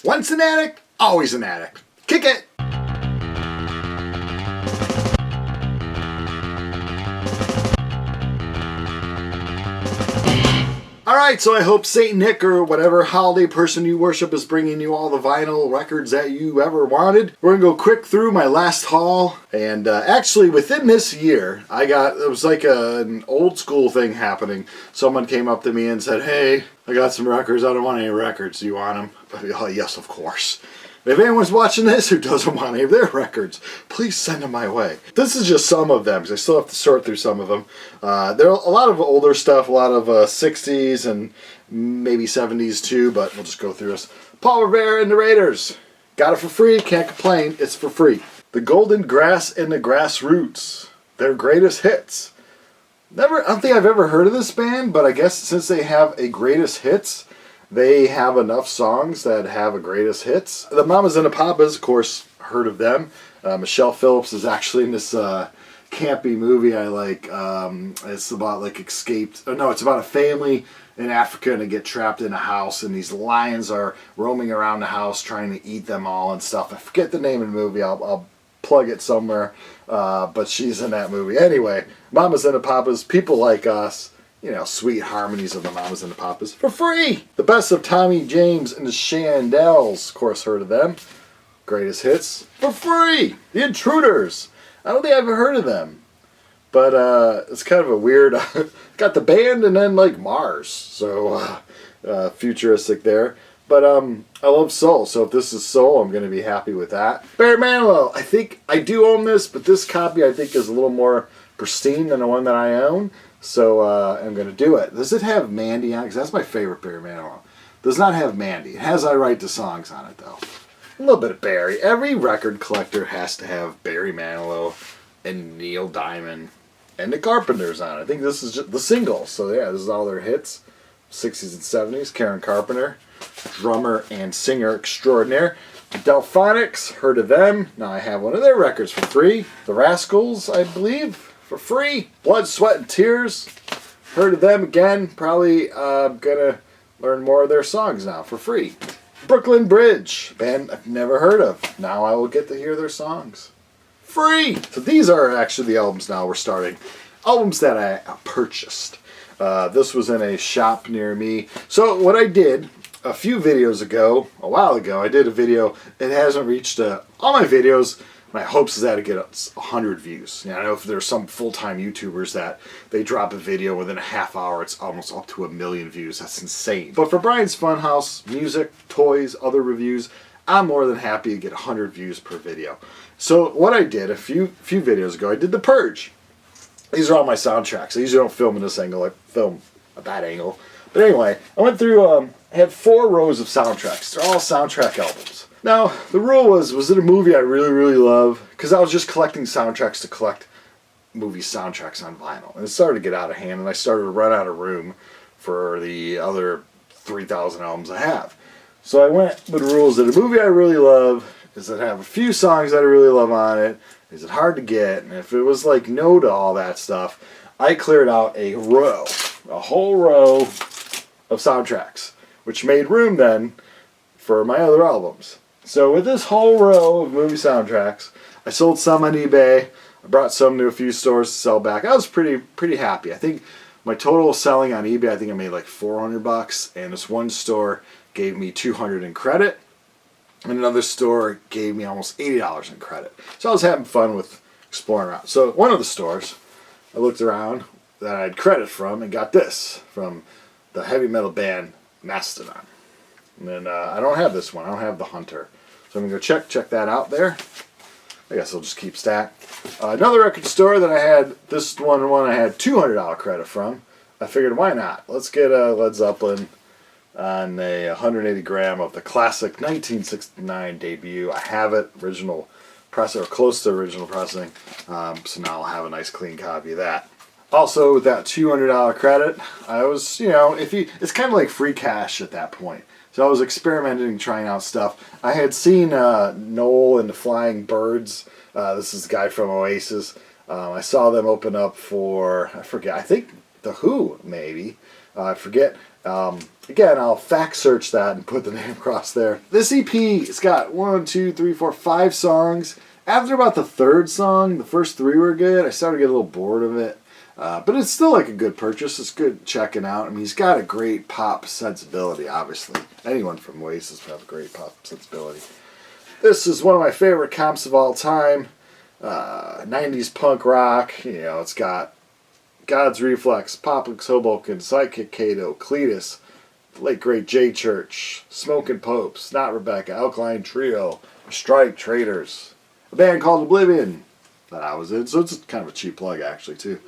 Once an addict, always an addict. Kick it! Alright, so I hope Saint Nick or whatever holiday person you worship is bringing you all the vinyl records that you ever wanted. We're going to go quick through my last haul. And actually, within this year, it was like an old school thing happening. Someone came up to me and said, hey, I got some records. I don't want any records. Do you want them? Oh, yes, of course. If anyone's watching this who doesn't want any of their records, please send them my way. This is just some of them, because I still have to sort through some of them. There are a lot of older stuff, a lot of 60s and maybe 70s too, but we'll just go through this. Paul Revere and the Raiders. Got it for free, can't complain, it's for free. The Golden Grass and the Grassroots. Their greatest hits. I don't think I've ever heard of this band, but I guess since they have a greatest hits, they have enough songs that have a greatest hits. The Mamas and the Papas, of course, heard of them. Michelle Phillips is actually in this campy movie I like. It's about like it's about a family in Africa and they get trapped in a house and these lions are roaming around the house trying to eat them all and stuff. I forget the name of the movie. I'll plug it somewhere. But she's in that movie. Anyway, Mamas and the Papas, People Like Us. You know, sweet harmonies of the Mamas and the Papas for free. The Best of Tommy James and the Shandells, of course, heard of them. Greatest hits for free. The Intruders. I don't think I've ever heard of them, but it's kind of a weird. Got the band and then like Mars, so futuristic there. But I love soul, so if this is soul, I'm going to be happy with that. Barry Manilow. I think I do own this, but this copy I think is a little more pristine than the one that I own. So I'm going to do it. Does it have Mandy on it? Because that's my favorite Barry Manilow. Does not have Mandy. It has I Write the Songs on it, though. A little bit of Barry. Every record collector has to have Barry Manilow and Neil Diamond and the Carpenters on it. I think this is just the single. So yeah, this is all their hits. 60s and 70s. Karen Carpenter, drummer and singer extraordinaire. The Delphonics, heard of them. Now I have one of their records for free. The Rascals, I believe, for free. Blood, Sweat, and Tears. Heard of them again. Probably gonna learn more of their songs now for free. Brooklyn Bridge, band I've never heard of. Now I will get to hear their songs. Free! So these are actually the albums now we're starting. Albums that I purchased. This was in a shop near me. So what I did a few videos ago, a while ago, I did a video. It hasn't reached all my videos. My hopes is that it gets 100 views. I know if there's some full-time YouTubers that they drop a video within a half hour, it's almost up to 1 million views. That's insane. But for Brian's Funhouse, music, toys, other reviews, I'm more than happy to get 100 views per video. So what I did a few videos ago, I did The Purge. These are all my soundtracks. I usually don't film in this angle. I film at that angle. But anyway, I went through, I had 4 rows of soundtracks. They're all soundtrack albums. Now, the rule was it a movie I really, really love? Because I was just collecting soundtracks to collect movie soundtracks on vinyl. And it started to get out of hand, and I started to run out of room for the other 3,000 albums I have. So I went with the rules that a movie I really love is that I have a few songs that I really love on it. Is it hard to get? And if it was like no to all that stuff, I cleared out a whole row of soundtracks, which made room then for my other albums. So with this whole row of movie soundtracks, I sold some on eBay. I brought some to a few stores to sell back. I was pretty happy. I think my total selling on eBay, I think I made like $400, and this one store gave me $200 in credit, and another store gave me almost $80 in credit. So I was having fun with exploring around. So one of the stores, I looked around that I had credit from and got this from the heavy metal band Mastodon. And then I don't have this one. I don't have the Hunter. So I'm going to go check that out there. I guess I'll just keep stacked. Another record store that I had, this one I had $200 credit from. I figured, why not? Let's get a Led Zeppelin on a 180 gram of the classic 1969 debut. I have it, original pressing, or close to original pressing. So now I'll have a nice clean copy of that. Also, with that $200 credit, I was, it's kind of like free cash at that point. So I was experimenting, trying out stuff. I had seen Noel and the Flying Birds. This is the guy from Oasis. I saw them open up for, I forget, I think The Who, maybe. I forget. Again, I'll fact search that and put the name across there. This EP, it's got 5 songs. After about the third song, the first 3 were good. I started to get a little bored of it. But it's still like a good purchase. It's good checking out. I mean, he's got a great pop sensibility, obviously. Anyone from Oasis would have a great pop sensibility. This is one of my favorite comps of all time. 90s punk rock. You know, it's got God's Reflex, Poplux Hoboken, Sidekick Kato, Cletus, the late great J Church, Smokin' Popes, Not Rebecca, Alkaline Trio, Strike Traders, a band called Oblivion that I was in. So it's kind of a cheap plug, actually, too.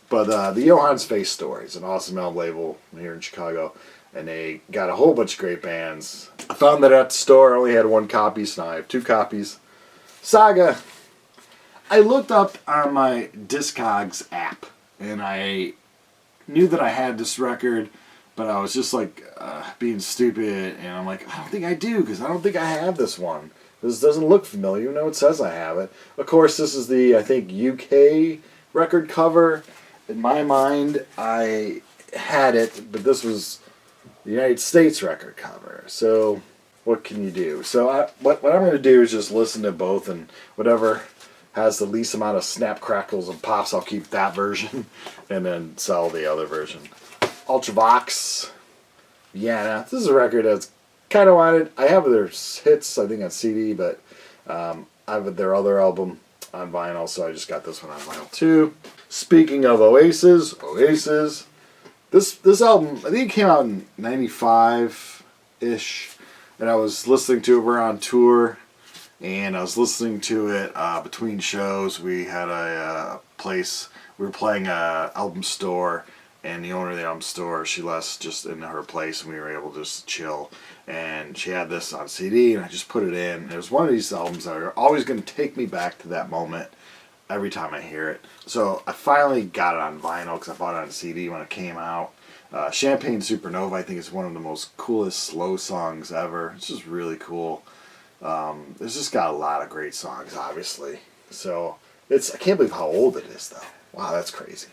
But the Johann's Face Story is an awesome album label here in Chicago, and they got a whole bunch of great bands. I found that at the store. I only had 1 copy, so now I have 2 copies. Saga. I looked up on my Discogs app, and I knew that I had this record, but I was just like being stupid, and I'm like, I don't think I do, because I don't think I have this one. This doesn't look familiar, even though it says I have it. Of course, this is the, I think, UK record cover. In my mind, I had it, but this was the United States record cover. So, what can you do? So, what I'm going to do is just listen to both, and whatever has the least amount of snap, crackles, and pops, I'll keep that version, and then sell the other version. Ultravox, Vienna. This is a record that's kind of wanted. I have their hits, I think, on CD, but I have their other album on vinyl, so I just got this one on vinyl too. Speaking of Oasis, this album, I think it came out in 95-ish, and I was listening to it, we're on tour, and I was listening to it between shows. We had a place, we were playing a album store, and the owner of the album store, she let us just into her place, and we were able to just chill, and she had this on CD, and I just put it in. It was one of these albums that are always going to take me back to that moment every time I hear it. So I finally got it on vinyl, because I bought it on CD when it came out. Champagne Supernova, I think, is one of the most coolest slow songs ever. It's just really cool. It's just got a lot of great songs, obviously. So I can't believe how old it is, though. Wow, that's crazy.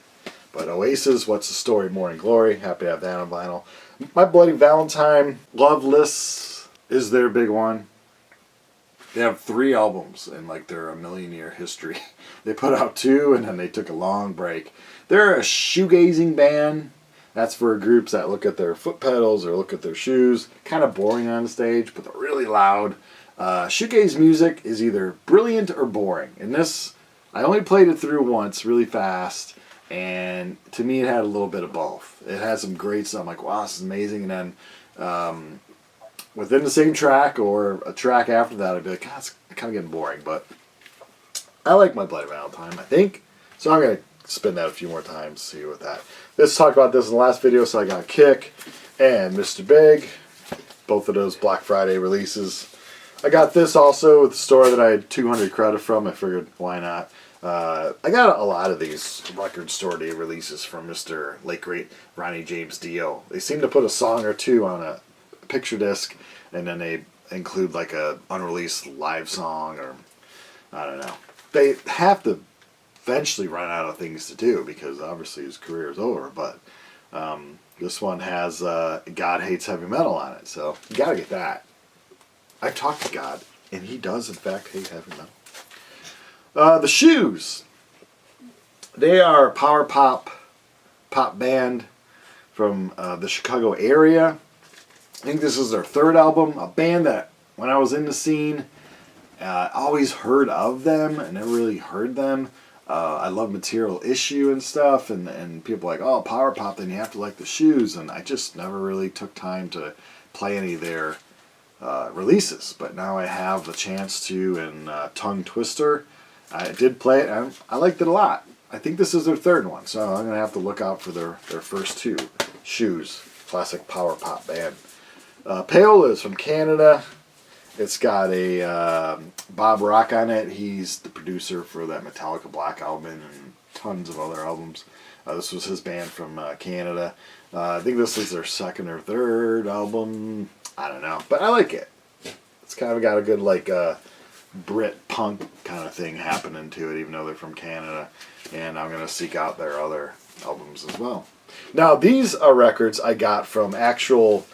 But Oasis, What's the Story, Morning Glory, happy to have that on vinyl. My Bloody Valentine, Loveless is their big one. They have 3 albums in like their 1,000,000-year history. They put out 2, and then they took a long break. They're a shoegazing band. That's for groups that look at their foot pedals or look at their shoes. Kind of boring on the stage, but they're really loud. Shoegaze music is either brilliant or boring. And this, I only played it through once really fast, and to me it had a little bit of both. It had some great stuff. I'm like, wow, this is amazing. And then within the same track or a track after that, I'd be like, God, it's kind of getting boring. But I like My Bloody Valentine, I think. So I'm going to spin that a few more times, see what that. Let's talk about this in the last video. So I got Kick and Mr. Big, both of those Black Friday releases. I got this also with the store that I had 200 credit from. I figured, why not? I got a lot of these record store day releases from Mr. late great Ronnie James Dio. They seem to put a song or two on a picture disc, and then they include like a unreleased live song, or I don't know. They have to eventually run out of things to do, because obviously his career is over. But this one has God Hates Heavy Metal on it, so you gotta get that. I've talked to God, and he does in fact hate heavy metal. The Shoes. They are a power pop band from the Chicago area. I think this is their 3rd album. A band that when I was in the scene, I always heard of them and never really heard them. I love Material Issue and stuff, and people are like, oh, power pop, then you have to like the Shoes, and I just never really took time to play any of their releases. But now I have the chance to, in Tongue Twister. I did play it, and I liked it a lot. I think this is their 3rd one, so I'm going to have to look out for their first 2. Shoes, classic power pop band. Paola is from Canada. It's got a Bob Rock on it. He's the producer for that Metallica Black album and tons of other albums. This was his band from Canada. I think this is their 2nd or 3rd album. I don't know, but I like it. It's kind of got a good like Brit punk kind of thing happening to it, even though they're from Canada. And I'm going to seek out their other albums as well. Now, these are records I got from actual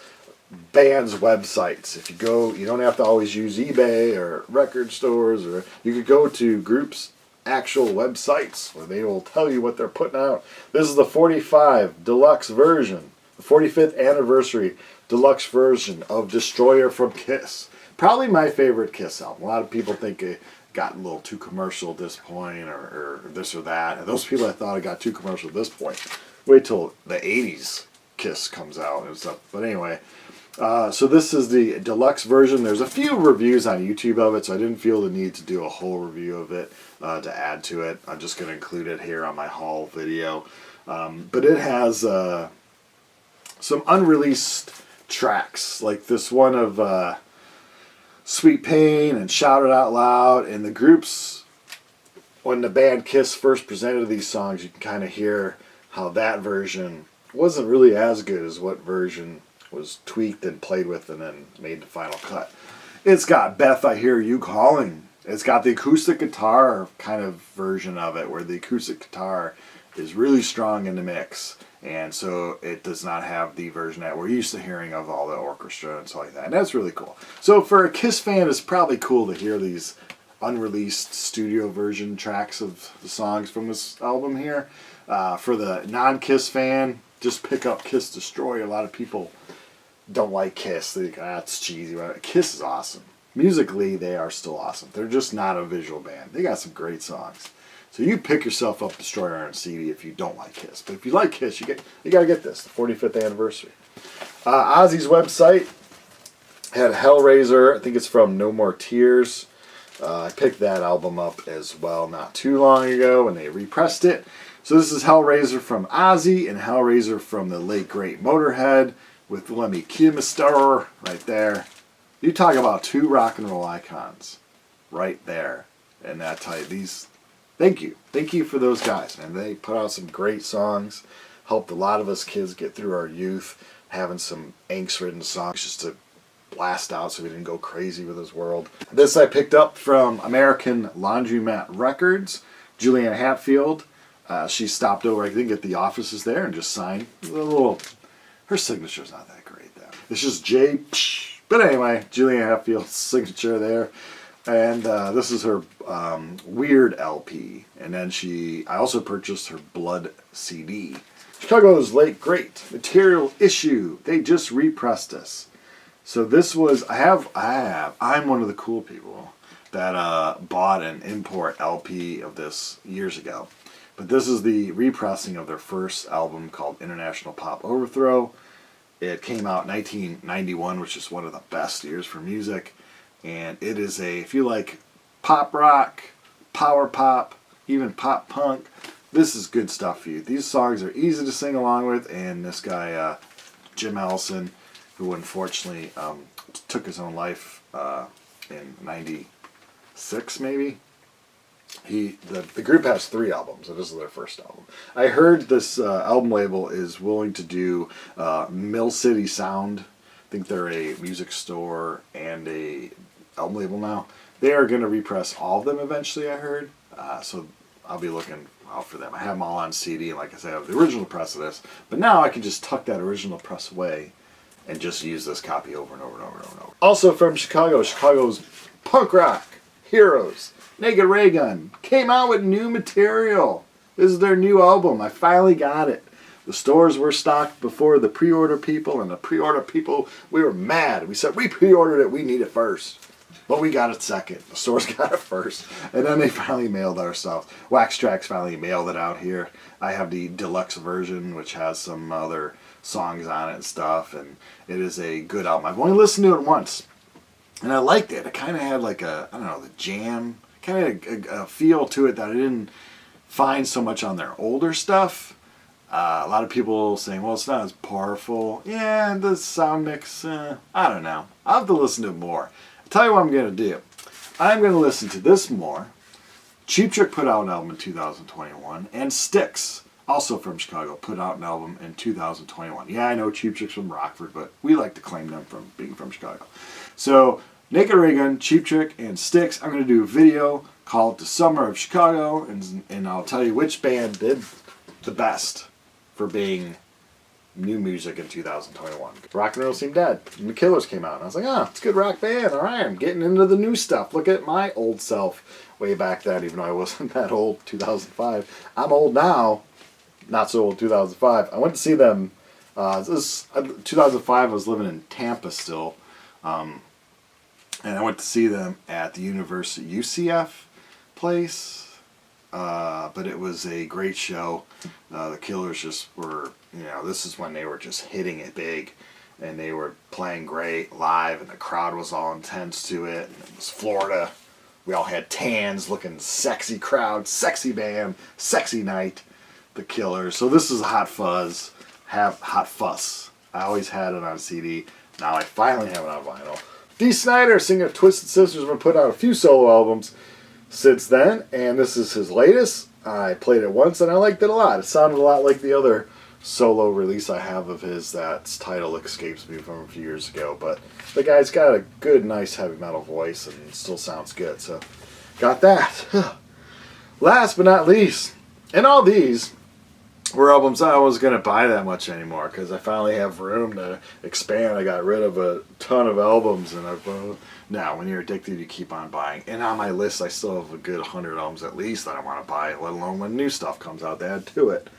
bands' websites. If you go, you don't have to always use eBay or record stores, or you could go to groups' actual websites where they will tell you what they're putting out. This is the 45 deluxe version, the 45th anniversary deluxe version of Destroyer from Kiss. Probably my favorite Kiss album. A lot of people think it got a little too commercial at this point, or this or that. And those people that thought it got too commercial at this point, wait till the 80s Kiss comes out and stuff. But anyway, so this is the deluxe version. There's a few reviews on YouTube of it, so I didn't feel the need to do a whole review of it to add to it. I'm just going to include it here on my haul video. But it has some unreleased tracks, like this one of Sweet Pain and Shout It Out Loud. And the groups, when the band Kiss first presented these songs, you can kind of hear how that version wasn't really as good as what version was tweaked and played with and then made the final cut. It's got Beth, I Hear You Calling. It's got the acoustic guitar kind of version of it, where the acoustic guitar is really strong in the mix. And so it does not have the version that we're used to hearing of all the orchestra and stuff like that. And that's really cool. So for a Kiss fan, it's probably cool to hear these unreleased studio version tracks of the songs from this album here. For the non-Kiss fan, just pick up Kiss Destroyer. A lot of people don't like Kiss. They think, it's cheesy. Kiss is awesome. Musically, they are still awesome. They're just not a visual band. They got some great songs. So you pick yourself up Destroyer on CD if you don't like Kiss. But if you like Kiss, you got to get this, the 45th anniversary. Ozzy's website had Hellraiser. I think it's from No More Tears. I picked that album up as well not too long ago when they repressed it. So this is Hellraiser from Ozzy and Hellraiser from the late great Motorhead with Lemmy Kilmister right there. You talk about two rock and roll icons right there. And that type, these... Thank you for those guys, man. They put out some great songs, helped a lot of us kids get through our youth, having some angst-ridden songs just to blast out so we didn't go crazy with this world. This I picked up from American Laundromat Records, Julianne Hatfield. She stopped over, I think, at the offices there and just signed a little. Her signature's not that great, though. It's just J. But anyway, Julianne Hatfield's signature there. And this is her Weird LP. And then I also purchased her Blood CD. Chicago's late great Material Issue. They just repressed this. So this was, I'm one of the cool people that bought an import LP of this years ago. But this is the repressing of their first album called International Pop Overthrow. It came out in 1991, which is one of the best years for music. And it is if you like pop rock, power pop, even pop punk, this is good stuff for you. These songs are easy to sing along with, and this guy, Jim Ellison, who unfortunately took his own life in 96 maybe. The group has 3 albums, and this is their first album. I heard this album label is willing to do Mill City Sound. I think they're a music store and a album label now. They are going to repress all of them eventually, I heard. So I'll be looking out for them. I have them all on CD, and like I said, I have the original press of this. But now I can just tuck that original press away and just use this copy over and over and over and over. Also from Chicago's punk rock heroes, Naked Ray Gun, came out with new material. This is their new album. I finally got it. The stores were stocked before the pre-order people, and the pre-order people, we were mad. We said, we pre-ordered it, we need it first. But we got it second. The stores got it first. And then they finally mailed our stuff. Wax Trax finally mailed it out here. I have the deluxe version, which has some other songs on it and stuff, and it is a good album. I've only listened to it once, and I liked it. It kind of had like the jam, kind of a feel to it that I didn't find so much on their older stuff. A lot of people saying, well, it's not as powerful. Yeah, the sound mix, I don't know. I'll have to listen to it more. I'll tell you what I'm going to do. I'm going to listen to this more. Cheap Trick put out an album in 2021, and Styx, also from Chicago, put out an album in 2021. Yeah, I know Cheap Trick's from Rockford, but we like to claim them from being from Chicago. So, Naked Ray Gun, Cheap Trick, and Styx. I'm going to do a video called The Summer of Chicago, and I'll tell you which band did the best for being new music in 2021. Rock and roll seemed dead. And the Killers came out. And I was like, oh, it's a good rock band. All right, I'm getting into the new stuff. Look at my old self way back then, even though I wasn't that old, 2005. I'm old now. Not so old, 2005. I went to see them. 2005, I was living in Tampa still. And I went to see them at the University UCF place. But it was a great show. The Killers just were, this is when they were just hitting it big. And they were playing great live, and the crowd was all intense to it. And it was Florida. We all had tans, looking sexy crowd, sexy band, sexy night. The Killers. So this is Hot Fuzz. Hot Fuss. I always had it on CD. Now I finally have it on vinyl. Dee Snider, singer of Twisted Sisters, has been putting out a few solo albums since then, and this is his latest. I played it once and I liked it a lot. It sounded a lot like the other solo release I have of his that's title escapes me from a few years ago, but the guy's got a good, nice heavy metal voice and still sounds good, so got that. Last but not least, and all these were albums I wasn't going to buy that much anymore because I finally have room to expand. I got rid of a ton of albums, and now when you're addicted, you keep on buying. And on my list, I still have a good 100 albums at least that I want to buy, let alone when new stuff comes out to add to it.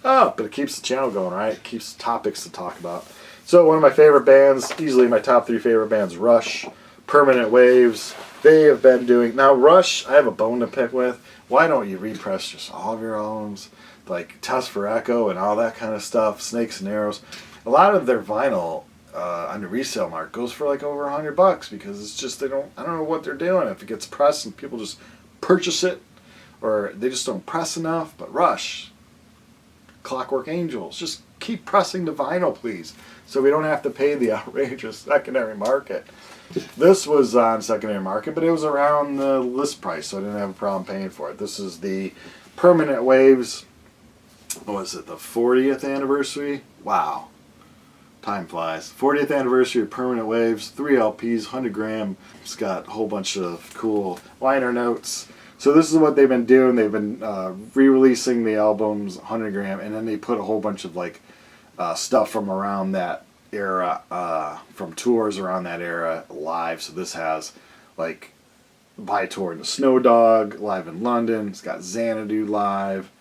Oh, but it keeps the channel going, right? It keeps topics to talk about. So one of my favorite bands, easily my top 3 favorite bands, Rush, Permanent Waves. They have been doing... Now, Rush, I have a bone to pick with. Why don't you repress just all of your albums? Like Test for Echo and all that kind of stuff, Snakes and Arrows. A lot of their vinyl on the resale market goes for like over $100 because it's just I don't know what they're doing. If it gets pressed and people just purchase it, or they just don't press enough. But Rush, Clockwork Angels, just keep pressing the vinyl, please, so we don't have to pay the outrageous secondary market. This was on secondary market, but it was around the list price, so I didn't have a problem paying for it. This is the Permanent Waves. What was it, the 40th anniversary? Wow. Time flies. 40th anniversary of Permanent Waves, 3 LPs, 100 gram. It's got a whole bunch of cool liner notes. So this is what they've been doing. They've been re-releasing the albums, 100 gram, and then they put a whole bunch of like stuff from around that era, from tours around that era live. So this has like By Tour in the Snow Dog, live in London. It's got Xanadu live.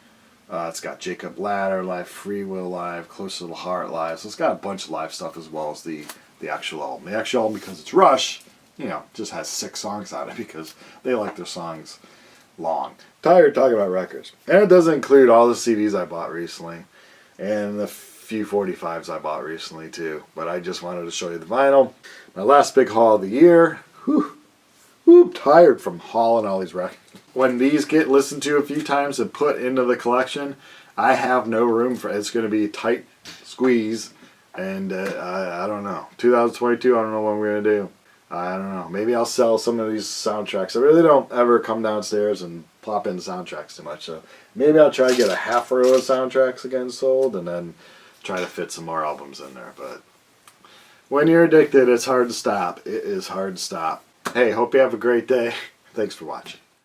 It's got Jacob Ladder live, Free Will live, Close to the Heart live. So it's got a bunch of live stuff as well as the actual album. The actual album, because it's Rush, just has 6 songs on it because they like their songs long. Tired talking about records. And it doesn't include all the CDs I bought recently and the few 45s I bought recently too. But I just wanted to show you the vinyl. My last big haul of the year. Tired from hauling all these records. When these get listened to a few times and put into the collection, I have no room for it. It's going to be a tight squeeze, and I don't know. 2022, I don't know what we're going to do. I don't know. Maybe I'll sell some of these soundtracks. I really don't ever come downstairs and plop in soundtracks too much, so maybe I'll try to get a half row of soundtracks again sold, and then try to fit some more albums in there. But when you're addicted, it's hard to stop. It is hard to stop. Hey, hope you have a great day. Thanks for watching.